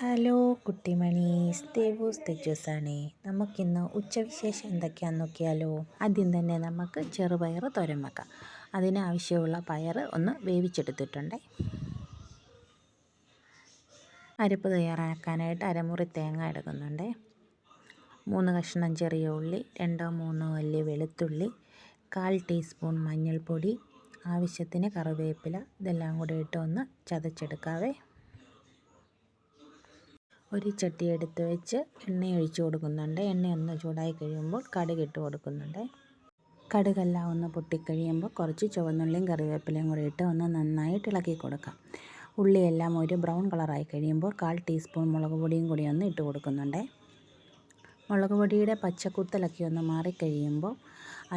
Hello കുട്ടിമണീസ്, ദേവൂസ് തെജൂസാണേ. നമുക്കിന്ന് ഉച്ചവിശേഷം എന്തൊക്കെയാണെന്ന് നോക്കിയാലോ. ആദ്യം തന്നെ നമുക്ക് ചെറുപയർ തോരൻ വെക്കാം. അതിനാവശ്യമുള്ള പയർ ഒന്ന് വേവിച്ചെടുത്തിട്ടുണ്ടേ. അരപ്പ് തയ്യാറാക്കാനായിട്ട് അരമുറി തേങ്ങ എടുക്കുന്നുണ്ട്. 3 കഷ്ണം ചെറിയ ഉള്ളി, 2-3 അല്ലി വെളുത്തുള്ളി, 1/4 ടീസ്പൂൺ മഞ്ഞൾപ്പൊടി, ആവശ്യത്തിന് കറിവേപ്പില, ഇതെല്ലാം കൂടെ ഇട്ട് ഒന്ന് ചതച്ചെടുക്കാവേ. ഒരു ചട്ടി എടുത്ത് വെച്ച് എണ്ണ ഒഴിച്ച് കൊടുക്കുന്നുണ്ട്. എണ്ണ ഒന്ന് ചൂടായി കഴിയുമ്പോൾ കടുക് ഇട്ട് കൊടുക്കുന്നുണ്ട്. കടുകെല്ലാം ഒന്ന് പൊട്ടിക്കഴിയുമ്പോൾ കുറച്ച് ചുവന്നുള്ളിയും കറിവേപ്പിലയും കൂടി ഇട്ട് ഒന്ന് നന്നായിട്ട് ഇളക്കി കൊടുക്കാം. ഉള്ളിയെല്ലാം ഒരു ബ്രൗൺ കളറായി കഴിയുമ്പോൾ 1/4 ടീസ്പൂൺ മുളക് പൊടിയും കൂടി ഒന്ന് ഇട്ട് കൊടുക്കുന്നുണ്ട്. മുളക് പൊടിയുടെ പച്ചക്കുത്തലൊക്കെ ഒന്ന് മാറിക്കഴിയുമ്പോൾ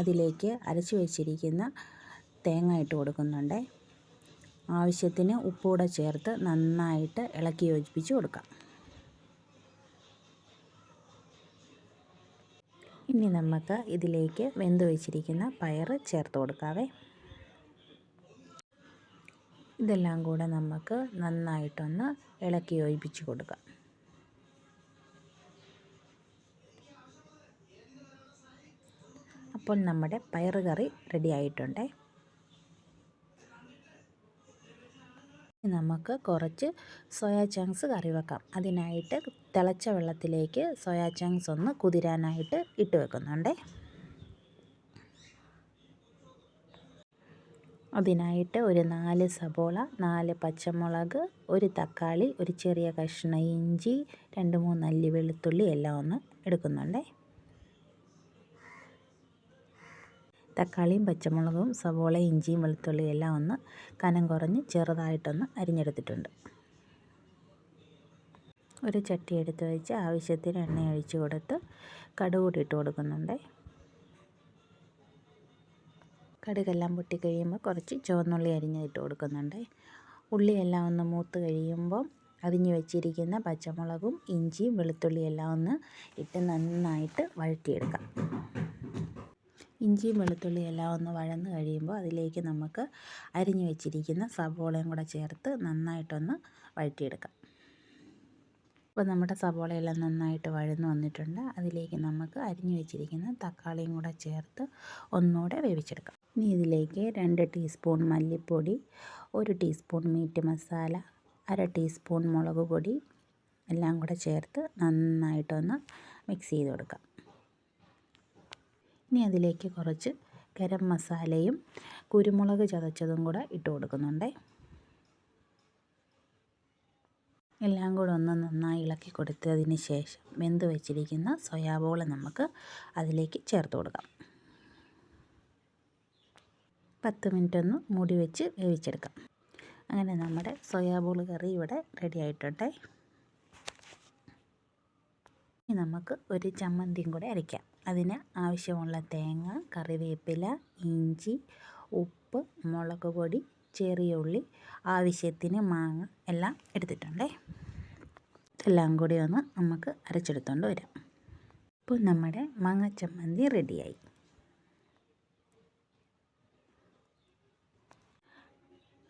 അതിലേക്ക് അരച്ച് വെച്ചിരിക്കുന്ന തേങ്ങ ഇട്ട് കൊടുക്കുന്നുണ്ട്. ആവശ്യത്തിന് ഉപ്പുകൂടെ ചേർത്ത് നന്നായിട്ട് ഇളക്കി യോജിപ്പിച്ച് കൊടുക്കാം. ഇനി നമുക്ക് ഇതിലേക്ക് വെന്ത് വെച്ചിരിക്കുന്ന പയർ ചേർത്ത് കൊടുക്കാവേ. ഇതെല്ലാം കൂടെ നമുക്ക് നന്നായിട്ടൊന്ന് ഇളക്കി യോജിപ്പിച്ച് കൊടുക്കാം. അപ്പോൾ നമ്മുടെ പയർ കറി റെഡി ആയിട്ടുണ്ട്. നമുക്ക് കുറച്ച് സോയാ ചങ്ക്സ് കറി വെക്കാം. അതിനായിട്ട് തിളച്ച വെള്ളത്തിലേക്ക് സോയാ ചങ്ക്സ് ഒന്ന് കുതിരാനായിട്ട് ഇട്ട് വെക്കുന്നുണ്ട്. അതിനായിട്ട് ഒരു 4 സബോള, 4 പച്ചമുളക്, ഒരു തക്കാളി, ഒരു ചെറിയ കഷ്ണം ഇഞ്ചി, 2-3 അല്ലി വെളുത്തുള്ളി എല്ലാം ഒന്ന് എടുക്കുന്നുണ്ട്. തക്കാളിയും പച്ചമുളകും സവോളയും ഇഞ്ചിയും വെളുത്തുള്ളിയും എല്ലാം ഒന്ന് കനം കുറഞ്ഞ് ചെറുതായിട്ടൊന്ന് അരിഞ്ഞെടുത്തിട്ടുണ്ട്. ഒരു ചട്ടി എടുത്ത് വെച്ച് ആവശ്യത്തിന് എണ്ണ ഒഴിച്ച് കൊടുത്ത് കടുക് കൂടി ഇട്ട് കൊടുക്കുന്നുണ്ട്. കടുകെല്ലാം പൊട്ടിക്കഴിയുമ്പോൾ കുറച്ച് ചുവന്നുള്ളി അരിഞ്ഞിട്ട് കൊടുക്കുന്നുണ്ട്. ഉള്ളിയെല്ലാം ഒന്ന് മൂത്ത് കഴിയുമ്പോൾ അരിഞ്ഞ് വെച്ചിരിക്കുന്ന പച്ചമുളകും ഇഞ്ചിയും വെളുത്തുള്ളിയും എല്ലാം ഒന്ന് ഇട്ട് നന്നായിട്ട് വഴറ്റിയെടുക്കാം. ഇഞ്ചിയും വെളുത്തുള്ളിയും എല്ലാം ഒന്ന് വഴന്ന് കഴിയുമ്പോൾ അതിലേക്ക് നമുക്ക് അരിഞ്ഞു വെച്ചിരിക്കുന്ന സവോളയും കൂടെ ചേർത്ത് നന്നായിട്ടൊന്ന് വഴറ്റിയെടുക്കാം. അപ്പോൾ നമ്മുടെ സവോളയെല്ലാം നന്നായിട്ട് വഴന്ന് വന്നിട്ടുണ്ട്. അതിലേക്ക് നമുക്ക് അരിഞ്ഞു വെച്ചിരിക്കുന്ന തക്കാളിയും കൂടെ ചേർത്ത് ഒന്നുകൂടെ വേവിച്ചെടുക്കാം. ഇനി ഇതിലേക്ക് 2 ടീസ്പൂൺ മല്ലിപ്പൊടി, 1 ടീസ്പൂൺ മീറ്റ് മസാല, 1/2 ടീസ്പൂൺ മുളക് പൊടി എല്ലാം കൂടെ ചേർത്ത് നന്നായിട്ടൊന്ന് മിക്സ് ചെയ്ത് കൊടുക്കാം. ഇനി അതിലേക്ക് കുറച്ച് ഗരം മസാലയും കുരുമുളക് ചതച്ചതും കൂടെ ഇട്ട് കൊടുക്കുന്നുണ്ട്. എല്ലാം കൂടെ ഒന്ന് നന്നായി ഇളക്കി കൊടുത്തതിന് ശേഷം വെന്ത് വെച്ചിരിക്കുന്ന സോയാബോൾ നമുക്ക് അതിലേക്ക് ചേർത്ത് കൊടുക്കാം. 10 മിനിറ്റ് ഒന്ന് മൂടി വെച്ച് വേവിച്ചെടുക്കാം. അങ്ങനെ നമ്മുടെ സോയാബോൾ കറി ഇവിടെ റെഡി ആയിട്ടുണ്ട്. ഇനി നമുക്ക് ഒരു ചമ്മന്തിയും കൂടെ അരയ്ക്കാം. അതിന് ആവശ്യമുള്ള തേങ്ങ, കറിവേപ്പില, ഇഞ്ചി, ഉപ്പ്, മുളക് പൊടി, ചെറിയ ഉള്ളി, ആവശ്യത്തിന് മാങ്ങ എല്ലാം എടുത്തിട്ടുണ്ട്. ഇതെല്ലാം കൂടി ഒന്ന് നമുക്ക് അരച്ചെടുത്തുകൊണ്ട് വരാം. ഇപ്പോൾ നമ്മുടെ മാങ്ങ ചമ്മന്തി റെഡിയായി.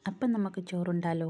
അപ്പം നമുക്ക് ചോറുണ്ടാലോ.